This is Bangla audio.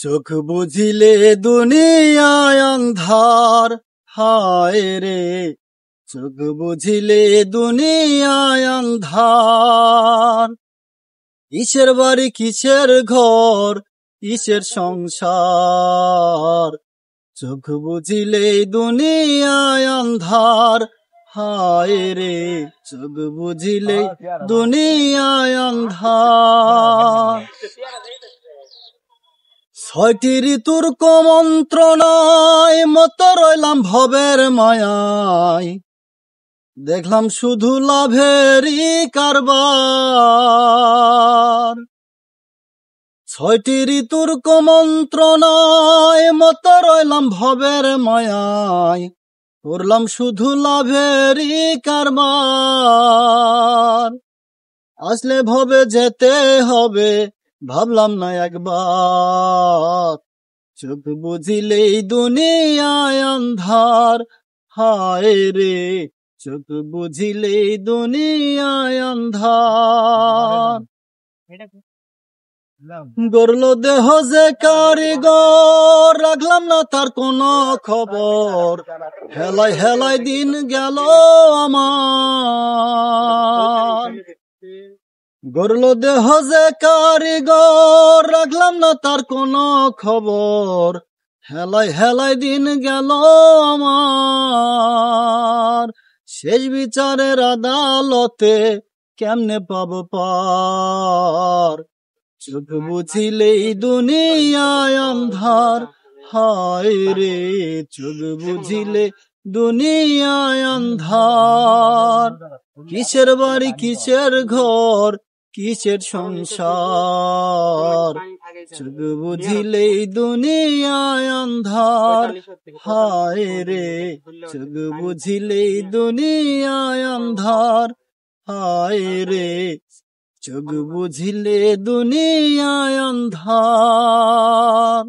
চোখ বুঝিলে দুনিয়ায় অন্ধার, হায় রে চোখ বুঝিলে দুনিয়ায় অন্ধার। কিসের বাড়ি কিসের ঘর কিসের সংসার, চোখ বুঝিলে দুনিয়ায় অন্ধার, হায় রে চোখ বুঝিলে দুনিয়ায় অন্ধার। ছয়টি ঋতুর কুমন্ত্রণায় মত রইলাম ভবের মায়ায়, দেখলাম শুধু লাভেরই কারবার। ছয়টি ঋতুর কুমন্ত্রণায় মত রইলাম ভবের মায়ায়, করলাম শুধু লাভেরই কারবার। আসলে ভবে যেতে হবে ভাবলাম না একবার, চোখ বুঝিলেই দুনিয়ায় অন্ধার, হায় রে চোখ বুঝিলেই দুনিয়ায় অন্ধার। গড়লো দেহ যে কারিগর, রাখলাম না তার কোনো খবর, হেলায় হেলায় দিন গেল আমার। গড়লো দেহ যে কারিগর, রাখলাম না তার কোনো খবর, হেলায় হেলায় দিন গেল আমার। শেষ বিচারের আদালতে কেমনে পাব পার, চোখ বুঝিলেই দুনিয়ায় অন্ধার, হায় রে চোখ বুঝিলে দুনিয়ায় অন্ধার। কিসের বাড়ি কিসের ঘর কিসের সংসার, চোখ বুঝিলেই দুনিয়ায় অন্ধার, হায় রে চোখ বুঝিলেই দুনিয়ায় অন্ধার, হায় রে চোখ বুঝিলে দুনিয়ায় অন্ধার।